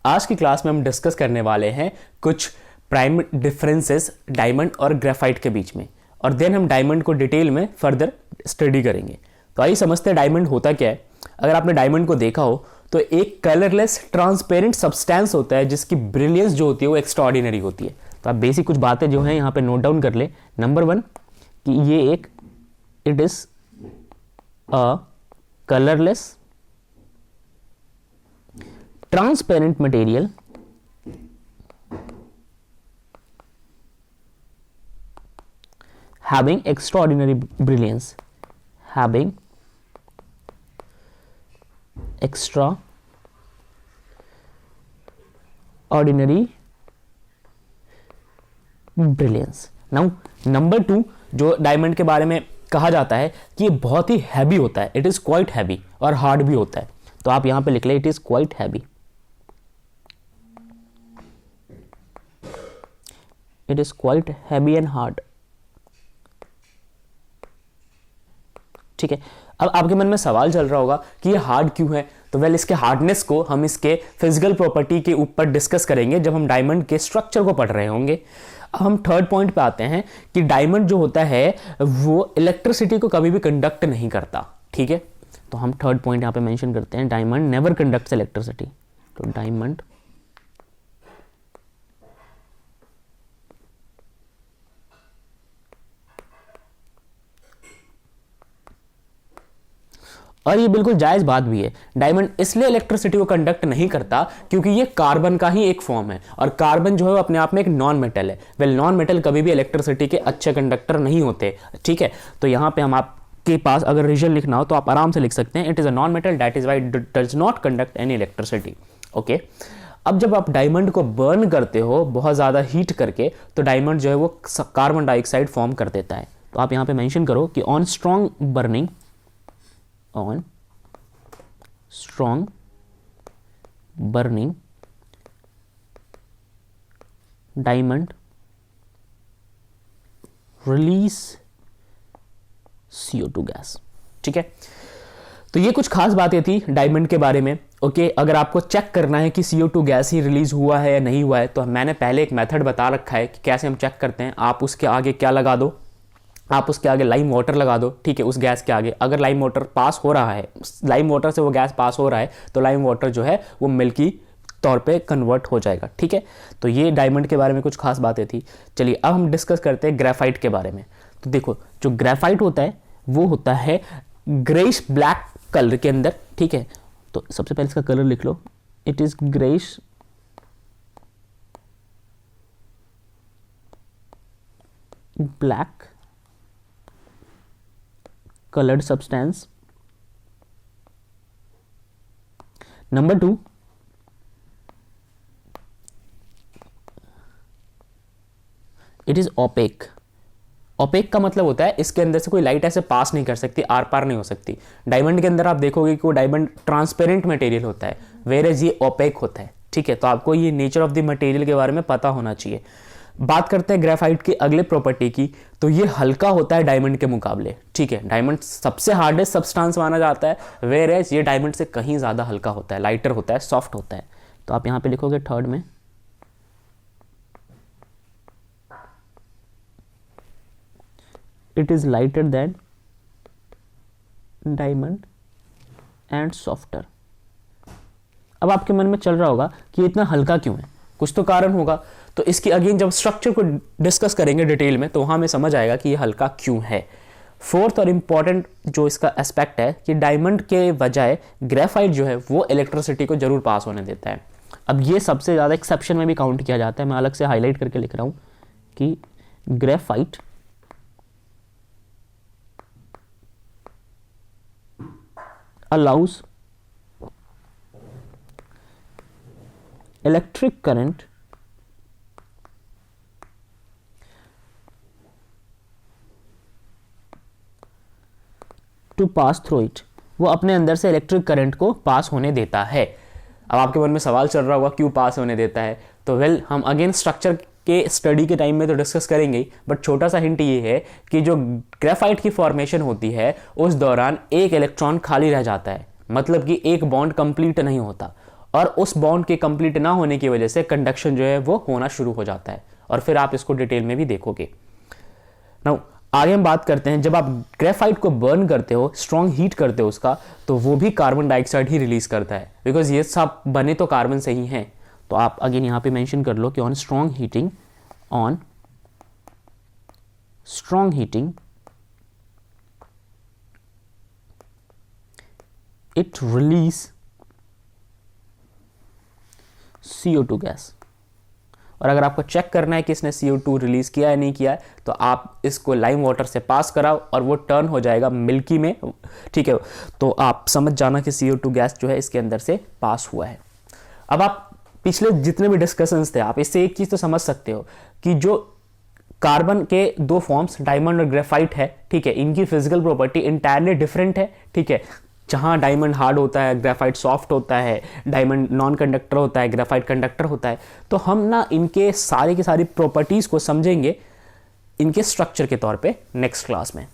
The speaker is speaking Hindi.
आज की क्लास में हम डिस्कस करने वाले हैं कुछ प्राइम डिफरेंसेस डायमंड और ग्रेफाइट के बीच में, और देन हम डायमंड को डिटेल में फर्दर स्टडी करेंगे। तो आइए समझते हैं डायमंड होता क्या है। अगर आपने डायमंड को देखा हो तो एक कलरलेस ट्रांसपेरेंट सब्सटेंस होता है जिसकी ब्रिलियंस जो होती है वो एक्स्ट्राऑर्डिनरी होती है। तो आप बेसिक कुछ बातें जो हैं यहाँ पे नोट डाउन कर ले। नंबर 1 कि ये एक it is a colourless transparent material having extraordinary brilliance, having extraordinary brilliance. Now number 2 जो डायमंड के बारे में कहा जाता है कि ये बहुत ही हैवी होता है, इट इज क्वाइट हैवी, और हार्ड भी होता है। तो आप यहां पे लिख ले it is quite heavy, it is quite heavy and hard. ठीक है, अब आपके मन में सवाल चल रहा होगा कि ये हार्ड क्यों है। तो वेल इसके हार्डनेस को हम इसके फिजिकल प्रॉपर्टी के ऊपर डिस्कस करेंगे जब हम डायमंड के स्ट्रक्चर को पढ़ रहे होंगे। अब हम थर्ड पॉइंट पे आते हैं कि डायमंड जो होता है वो इलेक्ट्रिसिटी को कभी भी कंडक्ट नहीं करता। ठीक है, तो हम थर्ड पॉइंट यहां पे मेंशन करते हैं, डायमंड नेवर कंडक्ट्स इलेक्ट्रिसिटी। तो डायमंड और ये बिल्कुल जायज बात भी है। डायमंड इसलिए इलेक्ट्रिसिटी को कंडक्ट नहीं करता क्योंकि ये कार्बन का ही एक फॉर्म है, और कार्बन जो है वो अपने आप में एक नॉन मेटल है। वेल नॉन मेटल कभी भी इलेक्ट्रिसिटी के अच्छे कंडक्टर नहीं होते। ठीक है, तो यहां पे हम आपके पास अगर रीजन लिखना हो तो आप आराम से लिख सकते हैं, it is a non metal that is why it does not conduct any electricity. Okay, अब जब आप डायमंड को बर्न करते हो बहुत ज्यादा हीट करके, तो डायमंड जो है वो कार्बन डाइऑक्साइड फॉर्म कर देता है। तो आप यहां पे मेंशन करो कि on strong burning, on strong burning diamond release CO2 gas. ठीक है, तो ये कुछ खास बातें थी डायमंड के बारे में। ओके, अगर आपको चेक करना है कि CO2 गैस ही रिलीज हुआ है या नहीं हुआ है, तो मैंने पहले एक मेथड बता रखा है कि कैसे हम चेक करते हैं। आप उसके आगे क्या लगा दो, आप उसके आगे लाइम वाटर लगा दो। ठीक है, उस गैस के आगे अगर लाइम वाटर पास हो रहा है, लाइम वाटर से वो गैस पास हो रहा है, तो लाइम वाटर जो है वो मिल्की तौर पे कन्वर्ट हो जाएगा। ठीक है, तो ये डायमंड के बारे में कुछ खास बातें थी। चलिए अब हम डिस्कस करते हैं ग्रेफाइट के बारे में। तो देखो जो ग्रेफाइट होता है वो होता है ग्रेइश ब्लैक कलर के अंदर। ठीक है, तो सबसे पहले इसका कलर लिख लो, it is greyish black colored substance. Number 2, it is opaque. opaque का मतलब होता है इसके अंदर से कोई लाइट ऐसे पास नहीं कर सकती, आर पार नहीं हो सकती। डायमंड के अंदर आप देखोगे कि वो डायमंड ट्रांसपेरेंट मटेरियल होता है, वेयरएज ये ओपेक होता है। ठीक है, तो आपको ये नेचर ऑफ द मटेरियल के बारे में पता होना चाहिए। बात करते हैं ग्रेफाइट की अगले प्रॉपर्टी की, तो ये हल्का होता है डायमंड के मुकाबले। ठीक है, डायमंड सबसे हार्डेस्ट सब्सटेंस माना जाता है, वेयरएज ये डायमंड से कहीं ज्यादा हल्का होता है, लाइटर होता है, सॉफ्ट होता है। तो आप यहां पे लिखोगे थर्ड में, it is lighter than diamond and softer. अब आपके मन में चल रहा होगा कि इतना हल्का क्यों है, कुछ तो कारण होगा। तो इसकी अगेन जब स्ट्रक्चर को डिस्कस करेंगे डिटेल में तो वहां में समझ आएगा कि ये हल्का क्यों है। फोर्थ और इंपॉर्टेंट जो इसका एस्पेक्ट है कि डायमंड के बजाय ग्रेफाइट जो है वो इलेक्ट्रिसिटी को जरूर पास होने देता है। अब ये सबसे ज्यादा एक्सेप्शन में भी काउंट किया जाता है, मैं अलग से हाईलाइट करके लिख रहा हूं कि graphite allows electric current to pass through it, वो अपने अंदर से इलेक्ट्रिक करंट को पास होने देता है। अब आपके मन में सवाल चल रहा होगा क्यों पास होने देता है, तो वेल हम अगेन स्ट्रक्चर के स्टडी के टाइम में तो डिस्कस करेंगे ही, बट छोटा सा हिंट ये है कि जो ग्रेफाइट की फॉर्मेशन होती है उस दौरान एक इलेक्ट्रॉन खाली रह जाता है, मतलब कि एक बॉन्ड कंप्लीट नहीं होता, और उस बॉन्ड के कंप्लीट ना होने की वजह से कंडक्शन जो है वो होना शुरू हो जाता है, और फिर आप इसको डिटेल में भी देखोगे। नाउ आगे हम बात करते हैं, जब आप ग्रेफाइट को बर्न करते हो, स्ट्रॉन्ग हीट करते हो उसका, तो वो भी कार्बन डाइऑक्साइड ही रिलीज करता है, बिकॉज ये सब बने तो कार्बन से ही हैं। तो आप अगेन यहां पे मेंशन कर लो कि on strong heating it release CO2 gas. और अगर आपको चेक करना है कि इसने CO2 रिलीज किया है नहीं किया है, तो आप इसको लाइम वाटर से पास कराओ और वो टर्न हो जाएगा मिल्की में, ठीक है। तो आप समझ जाना कि CO2 गैस जो है इसके अंदर से पास हुआ है। अब आप पिछले जितने भी डिस्कशंस थे, आप इससे एक चीज तो समझ सकते हो कि जो कार्बन के दो फॉर्म्स डायमंड और ग्रेफाइट है, ठीक है, इनकी फिजिकल प्रॉपर्टी इंटायरली डिफरेंट है, ठीक है। जहां डायमंड हार्ड होता है, ग्रेफाइट सॉफ्ट होता है, डायमंड नॉन कंडक्टर होता है, ग्रेफाइट कंडक्टर होता है। तो हम ना इनके सारी की सारी प्रॉपर्टीज को समझेंगे इनके स्ट्रक्चर के तौर पे नेक्स्ट क्लास में।